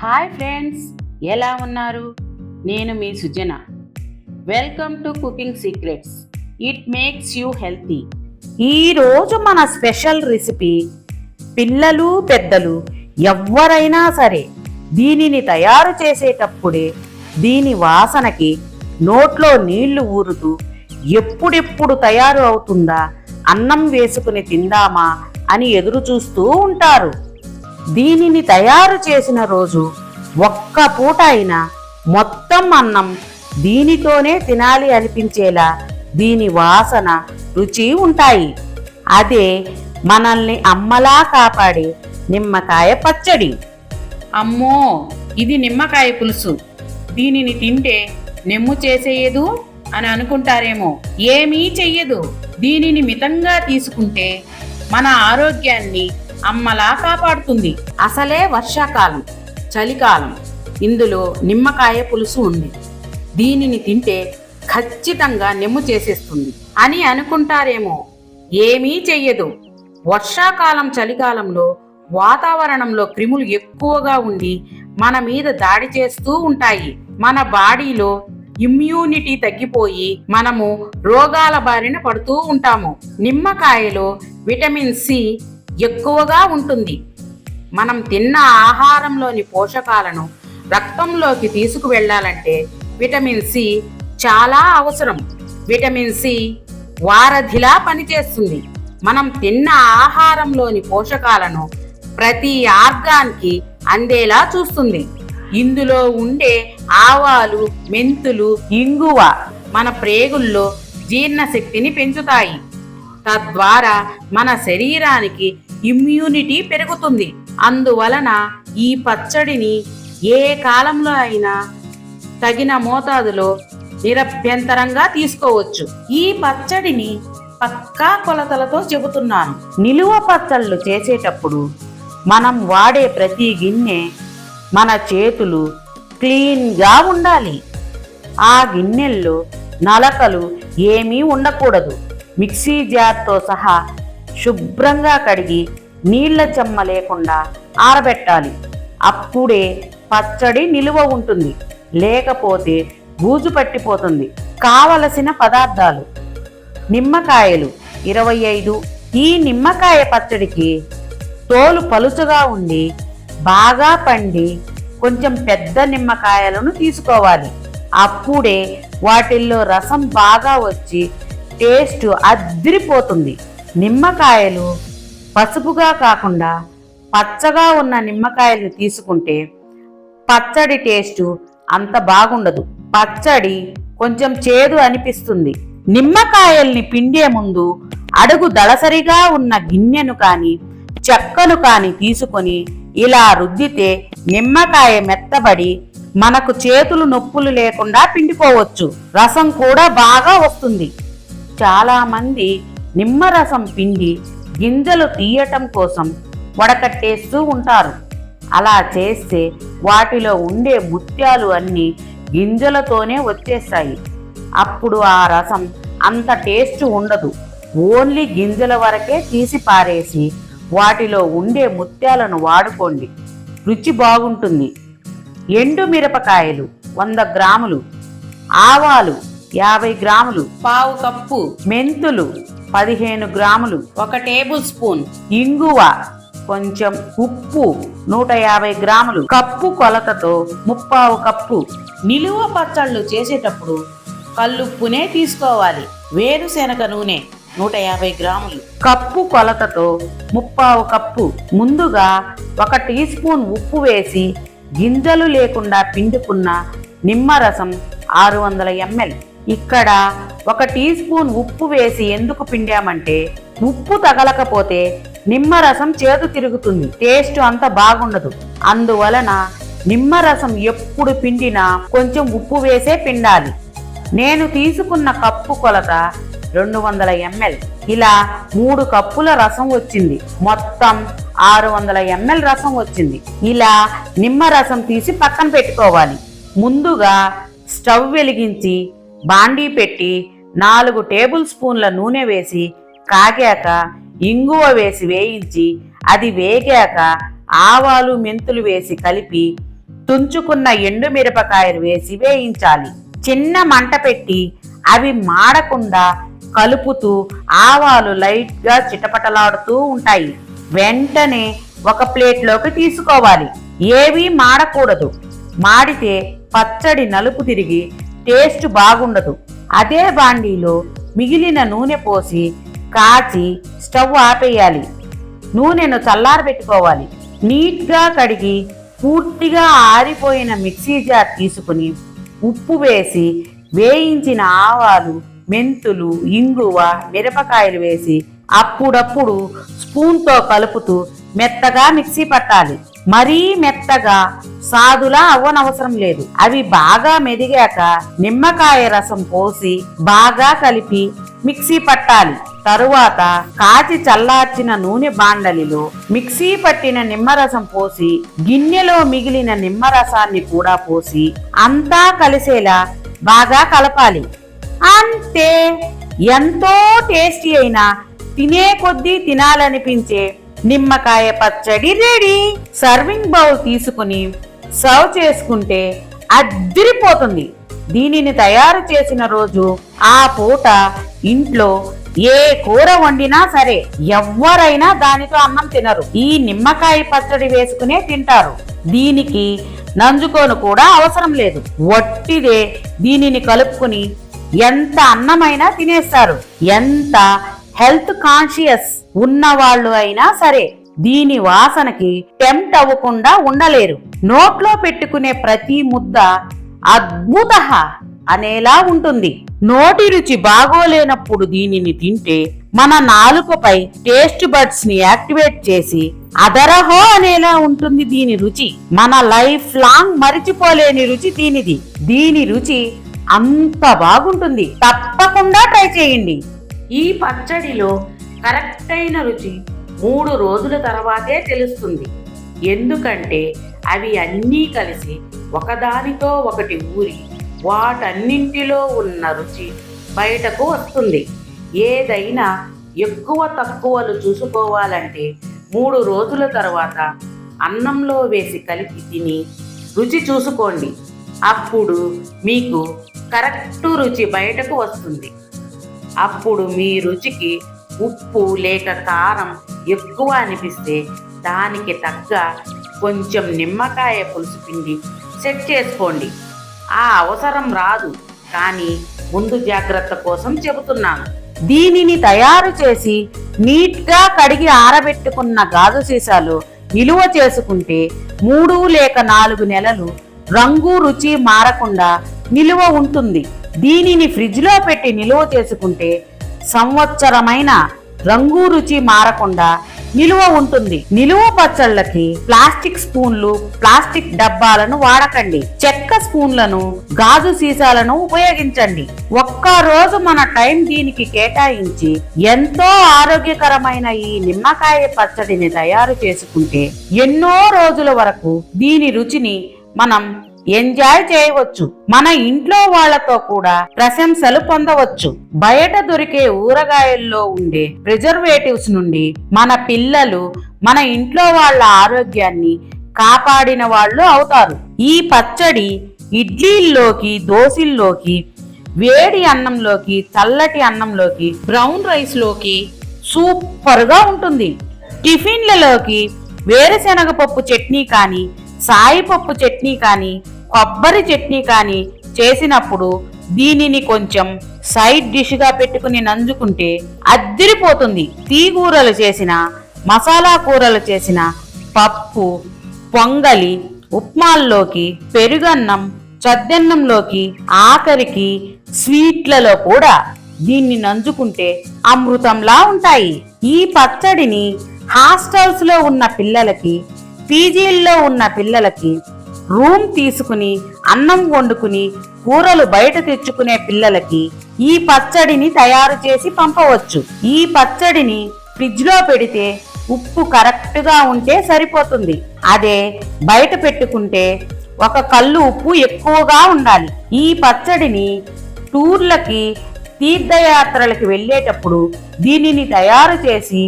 Hi friends, ఎలా ఉన్నారు? నేను మీ Sujana. Welcome to cooking secrets. It makes you healthy. ఈరోజు మన స్పెషల్ రెసిపీ, పిల్లలు పెద్దలు ఎవ్వరైనా సరే దీనిని తయారు చేసేటప్పుడే దీని వాసనకి నోట్లో నీళ్లు ఊరుతూ ఎప్పుడెప్పుడు తయారు అవుతుందా, అన్నం వేసుకుని తిందామా అని ఎదురు చూస్తూ ఉంటారు. దీనిని తయారు చేసిన రోజు ఒక్క పూట అయినా మొత్తం అన్నం దీనితోనే తినాలి అనిపించేలా దీని వాసన, రుచి ఉంటాయి. అదే మనల్ని అమ్మలా కాపాడే నిమ్మకాయ పచ్చడి. అమ్మో, ఇది నిమ్మకాయ పులుసు, దీనిని తింటే నెమ్ము చేసేయదు అని అనుకుంటారేమో. ఏమీ చెయ్యదు. దీనిని మితంగా తీసుకుంటే మన ఆరోగ్యాన్ని అమ్మలా కాపాడుతుంది. అసలే వర్షాకాలం, చలికాలం, ఇందులో నిమ్మకాయ పులుసు ఉంది. దీనిని తింటే ఖచ్చితంగా నెమ్ము చేసేస్తుంది అని అనుకుంటారేమో. ఏమీ చెయ్యదు. వర్షాకాలం, చలికాలంలో వాతావరణంలో క్రిములు ఎక్కువగా ఉండి మన మీద దాడి చేస్తూ ఉంటాయి. మన బాడీలో ఇమ్యూనిటీ తగ్గిపోయి మనము రోగాల బారిన పడుతూ ఉంటాము. నిమ్మకాయలో విటమిన్ సి ఎక్కువగా ఉంటుంది. మనం తిన్న ఆహారంలోని పోషకాలను రక్తంలోకి తీసుకువెళ్ళాలంటే విటమిన్ సి చాలా అవసరం. విటమిన్ సి వారధిలా పనిచేస్తుంది. మనం తిన్న ఆహారంలోని పోషకాలను ప్రతి ఆర్గాన్కి అందేలా చూస్తుంది. ఇందులో ఉండే ఆవాలు, మెంతులు, ఇంగువ మన ప్రేగుల్లో జీర్ణశక్తిని పెంచుతాయి. తద్వారా మన శరీరానికి ఇమ్యూనిటీ పెరుగుతుంది. అందువలన ఈ పచ్చడిని ఏ కాలంలో అయినా తగిన మోతాదులో నిరభ్యంతరంగా తీసుకోవచ్చు. ఈ పచ్చడిని పక్కా కొలతలతో చెబుతున్నాను. నిలువ పచ్చళ్ళు చేసేటప్పుడు మనం వాడే ప్రతి గిన్నె, మన చేతులు క్లీన్గా ఉండాలి. ఆ గిన్నెల్లో నలకలు ఏమీ ఉండకూడదు. మిక్సీ జార్తో సహా శుభ్రంగా కడిగి నీళ్ల చెమ్మ లేకుండా ఆరబెట్టాలి. అప్పుడే పచ్చడి నిలువ ఉంటుంది, లేకపోతే బూజు పట్టిపోతుంది. కావలసిన పదార్థాలు: నిమ్మకాయలు 25. ఈ నిమ్మకాయ పచ్చడికి తోలు పలుచగా ఉండి బాగా పండి కొంచెం పెద్ద నిమ్మకాయలను తీసుకోవాలి. అప్పుడే వాటిల్లో రసం బాగా వచ్చి టేస్ట్ అద్దిరిపోతుంది. నిమ్మకాయలు పసుపుగా కాకుండా పచ్చగా ఉన్న నిమ్మకాయలు తీసుకుంటే పచ్చడి టేస్ట్ అంత బాగుండదు. పచ్చడి కొంచెం చేదు అనిపిస్తుంది. నిమ్మకాయల్ని పిండే ముందు అడుగు దళసరిగా ఉన్న గిన్నెను కానీ చెక్కను కానీ తీసుకొని ఇలా రుద్దితే నిమ్మకాయ మెత్తబడి మనకు చేతులు నొప్పులు లేకుండా పిండుకోవచ్చు. రసం కూడా బాగా వస్తుంది. చాలామంది నిమ్మరసం పిండి గింజలు తీయటం కోసం వడకట్టేస్తూ ఉంటారు. అలా చేస్తే వాటిలో ఉండే ముత్యాలు అన్నీ గింజలతోనే వచ్చేస్తాయి. అప్పుడు ఆ రసం అంత టేస్ట్ ఉండదు. ఓన్లీ గింజల వరకే తీసి పారేసి వాటిలో ఉండే ముత్యాలను వాడుకోండి, రుచి బాగుంటుంది. ఎండు మిరపకాయలు 100 గ్రాములు, ఆవాలు 50 గ్రాములు, పావు కప్పు మెంతులు 15 గ్రాములు, 1 టేబుల్ స్పూన్ ఇంగువ, కొంచెం ఉప్పు 150 గ్రాములు, కప్పు కొలతతో 3/4 కప్పు. నిలువ పచ్చళ్ళు చేసేటప్పుడు కల్లుప్పునే తీసుకోవాలి. వేరుశెనగ నూనె 150 గ్రాములు, కప్పు కొలతతో 3/4 కప్పు. ముందుగా 1 టీ స్పూన్ ఉప్పు వేసి గింజలు లేకుండా పిండుకున్న నిమ్మరసం 600 ml. ఇక్కడ 1 టీ స్పూన్ ఉప్పు వేసి ఎందుకు పిండామంటే ఉప్పు తగలకపోతే నిమ్మరసం చేదు తిరుగుతుంది, టేస్ట్ అంత బాగుండదు. అందువలన నిమ్మరసం ఎప్పుడు పిండినా కొంచెం ఉప్పు వేసే పిండాలి. నేను తీసుకున్న కప్పు కొలత 200 ml. ఇలా 3 కప్పుల రసం వచ్చింది. మొత్తం 600 ml రసం వచ్చింది. ఇలా నిమ్మరసం తీసి పక్కన పెట్టుకోవాలి. ముందుగా స్టవ్ వెలిగించి బాండీ పెట్టి 4 టేబుల్ స్పూన్ల నూనె వేసి కాగాక ఇంగువ వేసి వేయించి అది వేగాక ఆవాలు మెంతులు వేసి కలిపి తుంచుకున్న ఎండుమిరపకాయలు వేసి వేయించాలి. చిన్న మంట పెట్టి అవి మాడకుండా కలుపుతూ ఆవాలు లైట్గా చిటపటలాడుతూ ఉంటాయి. వెంటనే ఒక ప్లేట్లోకి తీసుకోవాలి. ఏవీ మాడకూడదు. మాడితే పచ్చడి నలుపు తిరిగి టేస్ట్ బాగుండదు. అదే బాండీలో మిగిలిన నూనె పోసి కాచి స్టవ్ ఆపేయాలి. నూనెను చల్లారబెట్టుకోవాలి. నీట్గా కడిగి పూర్తిగా ఆరిపోయిన మిక్సీ జార్ తీసుకుని ఉప్పు వేసి వేయించిన ఆవాలు, మెంతులు, ఇంగువ, మిరపకాయలు వేసి అప్పుడప్పుడు స్పూన్తో కలుపుతూ మెత్తగా మిక్సీ పట్టాలి. మరీ మెత్తగా సాదులా అవ్వనవసరం లేదు. అవి బాగా మెదిగాక నిమ్మకాయ రసం పోసి బాగా కలిపి మిక్సీ పట్టాలి. తరువాత కాచి చల్లార్చిన నూనె బాండలిలో మిక్సీ పట్టిన నిమ్మరసం పోసి గిన్నెలో మిగిలిన నిమ్మరసాన్ని కూడా పోసి అంతా కలిసేలా బాగా కలపాలి. అంతే, ఎంతో టేస్టీ అయిన తినే కొద్దీ తినాలనిపించే నిమ్మకాయ పచ్చడి రెడీ. సర్వింగ్ బౌల్ తీసుకుని సర్వ్ చేసుకుంటే అద్దిరిపోతుంది. దీనిని తయారు చేసిన రోజు ఆ పూట ఇంట్లో ఏ కూర వండినా సరే ఎవ్వరైనా దానితో అన్నం తినరు. ఈ నిమ్మకాయ పచ్చడి వేసుకునే తింటారు. దీనికి నంజుకోను కూడా అవసరం లేదు. వట్టిదే దీనిని కలుపుకుని ఎంత అన్నమైనా తినేస్తారు. ఎంత హెల్త్ కాన్షియస్ ఉన్నవాళ్ళు అయినా సరే దీని వాసనకి టెంప్ట్ అవ్వకుండా ఉండలేరు. నోట్లో పెట్టుకునే ప్రతి ముద్ద అద్భుత అనేలా ఉంటుంది. నోటి రుచి బాగోలేనప్పుడు దీనిని తింటే మన నాలుకపై టేస్ట్ బడ్స్ ని యాక్టివేట్ చేసి అదరహో అనేలా ఉంటుంది దీని రుచి. మన లైఫ్ లాంగ్ మరిచిపోలేని రుచి దీనిది. దీని రుచి అంత బాగుంటుంది. తప్పకుండా ట్రై చేయండి. ఈ పచ్చడిలో కరెక్ట్ అయిన రుచి 3 రోజుల తర్వాతే తెలుస్తుంది. ఎందుకంటే అవి అన్నీ కలిసి ఒకదానితో ఒకటి ఊరి వాటన్నింటిలో ఉన్న రుచి బయటకు వస్తుంది. ఏదైనా ఎక్కువ తక్కువలు చూసుకోవాలంటే 3 రోజుల తర్వాత అన్నంలో వేసి కలిపి తిని రుచి చూసుకోండి. అప్పుడు మీకు కరెక్ట్ రుచి బయటకు వస్తుంది. అప్పుడు మీ రుచికి ఉప్పు లేక కారం ఎక్కువ అనిపిస్తే దానికి తగ్గ కొంచెం నిమ్మకాయ పులుసు పిండి సెట్ చేసుకోండి. ఆ అవసరం రాదు, కానీ ముందు జాగ్రత్త కోసం చెబుతున్నాను. దీనిని తయారు చేసి నీట్గా కడిగి ఆరబెట్టుకున్న గాజు సీసాలు నిలువ చేసుకుంటే 3 లేక 4 నెలలు రంగు రుచి మారకుండా నిలువ ఉంటుంది. దీనిని ఫ్రిడ్జ్లో పెట్టి నిలువ చేసుకుంటే సంవత్సరమైన రంగు రుచి మారకుండా నిలువ ఉంటుంది. నిలువ పచ్చళ్ళకి ప్లాస్టిక్ స్పూన్లు, ప్లాస్టిక్ డబ్బాలను వాడకండి. చెక్క స్పూన్లను, గాజు సీసాలను ఉపయోగించండి. ఒక్కరోజు మన టైం దీనికి కేటాయించి ఎంతో ఆరోగ్యకరమైన ఈ నిమ్మకాయ పచ్చడిని తయారు చేసుకుంటే ఎన్నో రోజుల వరకు దీని రుచిని మనం ఎంజాయ్ చేయవచ్చు. మన ఇంట్లో వాళ్లతో కూడా ప్రశంసలు పొందవచ్చు. బయట దొరికే ఊరగాయల్లో ఉండే ప్రిజర్వేటివ్స్ నుండి మన పిల్లలు, మన ఇంట్లో వాళ్ళ ఆరోగ్యాన్ని కాపాడిన వాళ్ళు అవుతారు. ఈ పచ్చడి ఇడ్లీల్లోకి, దోశల్లోకి, వేడి అన్నంలోకి, చల్లటి అన్నంలోకి, బ్రౌన్ రైస్ లోకి సూపర్గా ఉంటుంది. టిఫిన్లలోకి వేరుశనగ పప్పు చట్నీ కానీ, సాయిపప్పు చట్నీ కానీ, కొబ్బరి చట్నీ కానీ చేసినప్పుడు దీనిని కొంచెం సైడ్ డిష్గా పెట్టుకుని నంజుకుంటే అద్దిరిపోతుంది. తీగూరలు చేసిన, మసాలా కూరలు చేసిన, పప్పు, పొంగలి, ఉప్మాల్లోకి, పెరుగన్నం, చద్దన్నంలోకి, ఆఖరికి స్వీట్లలో కూడా దీన్ని నంజుకుంటే అమృతంలా ఉంటాయి. ఈ పచ్చడిని హాస్టల్స్ లో ఉన్న పిల్లలకి, పీజీల్లో ఉన్న పిల్లలకి, రూమ్ తీసుకుని అన్నం వండుకుని కూరలు బయట తెచ్చుకునే పిల్లలకి ఈ పచ్చడిని తయారు చేసి పంపవచ్చు. ఈ పచ్చడిని ఫ్రిడ్జ్ లో పెడితే ఉప్పు కరెక్ట్ గా ఉంటే సరిపోతుంది. అదే బయట పెట్టుకుంటే ఒక కళ్ళు ఉప్పు ఎక్కువగా ఉండాలి. ఈ పచ్చడిని టూర్లకి, తీర్థయాత్రలకి వెళ్ళేటప్పుడు దీనిని తయారు చేసి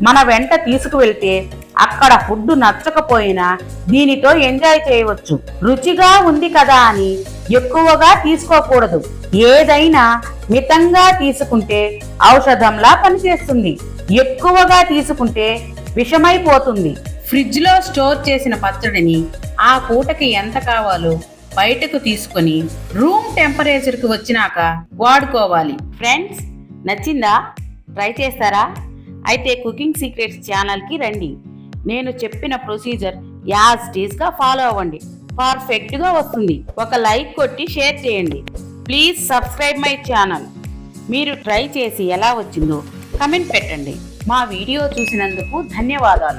మన వెంట తీసుకువెళ్తే అక్కడ ఫుడ్ నచ్చకపోయినా దీనితో ఎంజాయ్ చేయవచ్చు. రుచిగా ఉంది కదా అని ఎక్కువగా తీసుకోకూడదు. ఏదైనా మితంగా తీసుకుంటే ఔషధంలా పనిచేస్తుంది. ఎక్కువగా తీసుకుంటే విషమైపోతుంది. ఫ్రిడ్జ్ లో స్టోర్ చేసిన పచ్చడిని ఆ పూటకి ఎంత కావాలో బయటకు తీసుకొని రూమ్ టెంపరేచర్కి వచ్చినాక వాడుకోవాలి. ఫ్రెండ్స్, నచ్చిందా? ట్రై చేస్తారా? అయితే కుకింగ్ సీక్రెట్స్ ఛానల్కి రండి. నేను చెప్పిన ప్రొసీజర్ యాజ్ టీజ్గా ఫాలో అవ్వండి. పర్ఫెక్ట్గా వస్తుంది. ఒక లైక్ కొట్టి షేర్ చేయండి. Please subscribe my channel. మీరు ట్రై చేసి ఎలా వచ్చిందో కమెంట్ పెట్టండి. మా వీడియో చూసినందుకు ధన్యవాదాలు.